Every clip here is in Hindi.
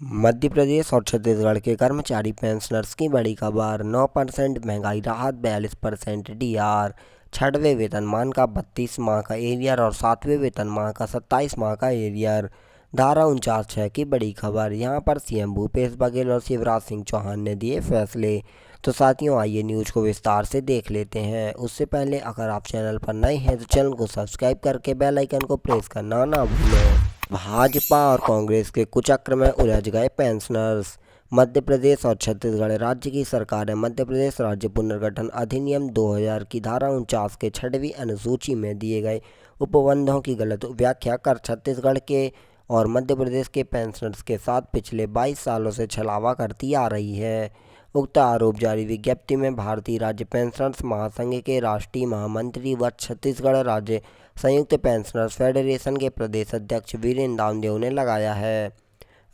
मध्य प्रदेश और छत्तीसगढ़ के कर्मचारी पेंशनर्स की बड़ी खबर। 9% महंगाई राहत, 42% डीआर। छठवें वेतनमान का 32 माह का एरियर और 7वें वेतनमान का 27 माह का एरियर। धारा 49(6) की बड़ी खबर। यहाँ पर सीएम भूपेश बघेल और शिवराज सिंह चौहान ने दिए फैसले। तो साथियों, आइए न्यूज़ को विस्तार से देख लेते हैं। उससे पहले अगर आप चैनल पर नए हैं तो चैनल को सब्सक्राइब करके बेल आइकन को प्रेस करना ना भूलें। भाजपा और कांग्रेस के कुचक्र में उलझ गए पेंशनर्स। मध्य प्रदेश और छत्तीसगढ़ राज्य की सरकार ने मध्य प्रदेश राज्य पुनर्गठन अधिनियम 2000 की धारा 49 के 6वीं अनुसूची में दिए गए उपबंधों की गलत व्याख्या कर छत्तीसगढ़ के और मध्य प्रदेश के पेंशनर्स के साथ पिछले 22 सालों से छलावा करती आ रही है। उक्त आरोप जारी विज्ञप्ति में भारतीय राज्य पेंशनर्स महासंघ के राष्ट्रीय महामंत्री व छत्तीसगढ़ राज्य संयुक्त पेंशनर्स फेडरेशन के प्रदेश अध्यक्ष वीरेंद्र दामदेव ने लगाया है।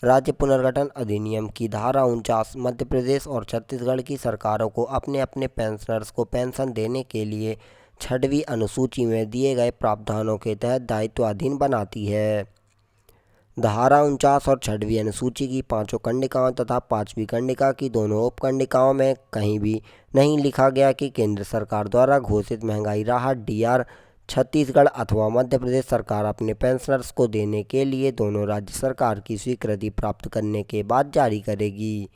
राज्य पुनर्गठन अधिनियम की धारा 49 मध्य प्रदेश और छत्तीसगढ़ की सरकारों को अपने अपने पेंशनर्स को पेंशन देने के लिए 6वीं अनुसूची में दिए गए प्रावधानों के तहत दायित्वाधीन बनाती है। धारा 49 और 6वीं अनुसूची की 5 कंडिकाओं तथा 5वीं कंडिका की दोनों उपकंडिकाओं में कहीं भी नहीं लिखा गया कि केंद्र सरकार द्वारा घोषित महंगाई राहत डीआर छत्तीसगढ़ अथवा मध्य प्रदेश सरकार अपने पेंशनर्स को देने के लिए दोनों राज्य सरकार की स्वीकृति प्राप्त करने के बाद जारी करेगी।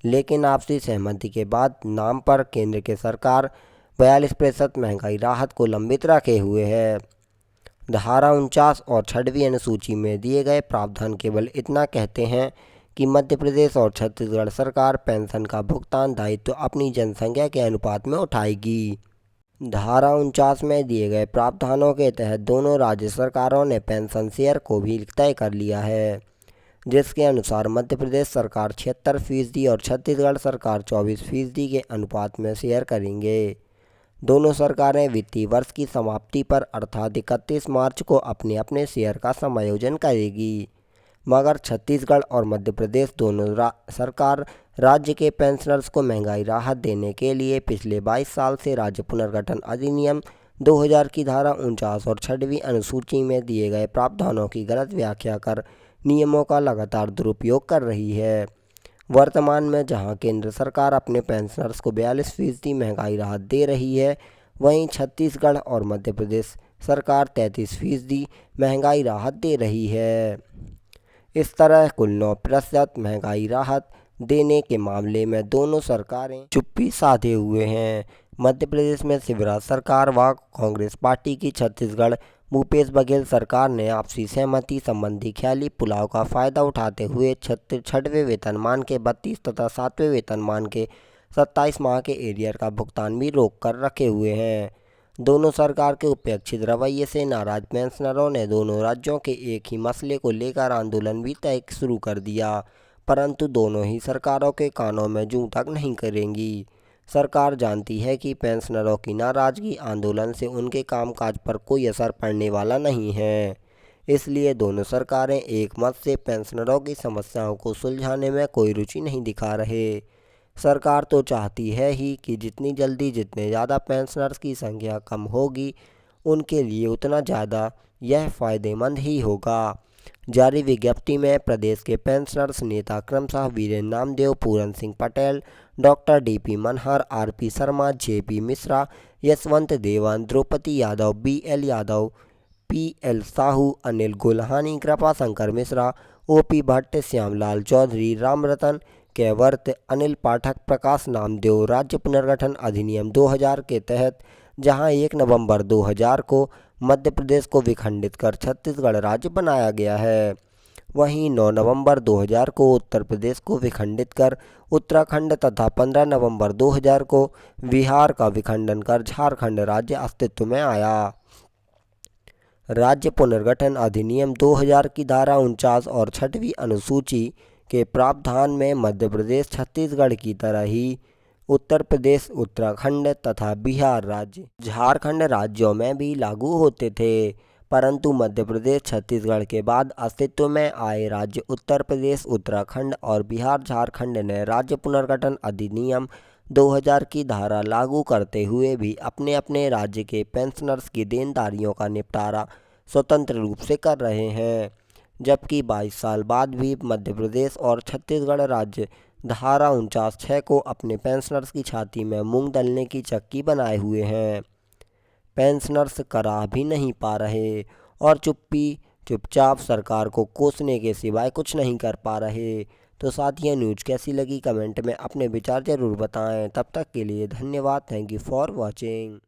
लेकिन आपसी सहमति के बाद नाम पर केंद्र की सरकार 42% महंगाई राहत को लंबित रखे हुए है। धारा 49 और 6वीं अनुसूची में दिए गए प्रावधान केवल इतना कहते हैं कि मध्य प्रदेश और छत्तीसगढ़ सरकार पेंशन का भुगतान दायित्व अपनी जनसंख्या के अनुपात में उठाएगी। धारा 49 में दिए गए प्रावधानों के तहत दोनों राज्य सरकारों ने पेंशन शेयर को भी तय कर लिया है, जिसके अनुसार मध्य प्रदेश सरकार 76% और छत्तीसगढ़ सरकार 24% के अनुपात में शेयर करेंगे। दोनों सरकारें वित्तीय वर्ष की समाप्ति पर अर्थात 31 मार्च को अपने अपने शेयर का समायोजन करेगी, मगर छत्तीसगढ़ और मध्य प्रदेश दोनों सरकार राज्य के पेंशनर्स को महंगाई राहत देने के लिए पिछले 22 साल से राज्य पुनर्गठन अधिनियम 2000 की धारा 49 और 6वीं अनुसूची में दिए गए प्रावधानों की गलत व्याख्या कर नियमों का लगातार दुरुपयोग कर रही है। वर्तमान में जहां केंद्र सरकार अपने पेंशनर्स को 42% महंगाई राहत दे रही है, वहीं छत्तीसगढ़ और मध्य प्रदेश सरकार 33% महंगाई राहत दे रही है। इस तरह कुल 9% महंगाई राहत देने के मामले में दोनों सरकारें चुप्पी साधे हुए हैं। मध्य प्रदेश में शिवराज सरकार व कांग्रेस पार्टी की छत्तीसगढ़ भूपेश बघेल सरकार ने आपसी सहमति संबंधी ख्याली पुलाव का फायदा उठाते हुए 6वें वेतनमान के 32 तथा 7वें वेतनमान के 27 माह के एरियर का भुगतान भी रोक कर रखे हुए हैं। दोनों सरकार के उपेक्षित रवैये से नाराज पेंशनरों ने दोनों राज्यों के एक ही मसले को लेकर आंदोलन भी तय शुरू कर दिया, परंतु दोनों ही सरकारों के कानों में जूं तक नहीं करेंगी। सरकार जानती है कि पेंशनरों की नाराजगी आंदोलन से उनके कामकाज पर कोई असर पड़ने वाला नहीं है, इसलिए दोनों सरकारें एक मत से पेंशनरों की समस्याओं को सुलझाने में कोई रुचि नहीं दिखा रहे। सरकार तो चाहती है ही कि जितनी जल्दी जितने ज़्यादा पेंशनर्स की संख्या कम होगी, उनके लिए उतना ज़्यादा यह फ़ायदेमंद ही होगा। जारी विज्ञप्ति में प्रदेश के पेंशनर्स नेता क्रमशः Virendra Namdev, Puran Singh Patel, doctor DP Manhar, RP Sharma, JP Mishra, Yashwant Dewan, Draupadi Yadav, BL Yadav, PL Sahu, Anil Gulhani, Kripa Shankar Mishra, OP Bhatt, Shyamlal Chaudhary, Ramratan Kaivart, Anil Pathak, Prakash Namdev राज्य पुनर्गठन अधिनियम 2000 के तहत जहां 1 नवंबर 2000 को मध्य प्रदेश को विखंडित कर छत्तीसगढ़ राज्य बनाया गया है, वहीं 9 नवंबर 2000 को उत्तर प्रदेश को विखंडित कर उत्तराखंड तथा 15 नवंबर 2000 को बिहार का विखंडन कर झारखंड राज्य अस्तित्व में आया। राज्य पुनर्गठन अधिनियम 2000 की धारा 49 और 6वीं अनुसूची के प्रावधान में मध्य प्रदेश छत्तीसगढ़ की तरह ही उत्तर प्रदेश, उत्तराखंड तथा बिहार राज्य झारखंड राज्यों में भी लागू होते थे, परंतु मध्य प्रदेश छत्तीसगढ़ के बाद अस्तित्व में आए राज्य उत्तर प्रदेश, उत्तराखंड और बिहार झारखंड ने राज्य पुनर्गठन अधिनियम 2000 की धारा लागू करते हुए भी अपने अपने राज्य के पेंशनर्स की देनदारियों का निपटारा स्वतंत्र रूप से कर रहे हैं। जबकि 22 साल बाद भी मध्य प्रदेश और छत्तीसगढ़ राज्य धारा 49(6) को अपने पेंशनर्स की छाती में मूंग दलने की चक्की बनाए हुए हैं। पेंशनर्स करा भी नहीं पा रहे और चुपचाप सरकार को कोसने के सिवाय कुछ नहीं कर पा रहे। तो साथियों, न्यूज़ कैसी लगी कमेंट में अपने विचार ज़रूर बताएं। तब तक के लिए धन्यवाद। Thank you for watching.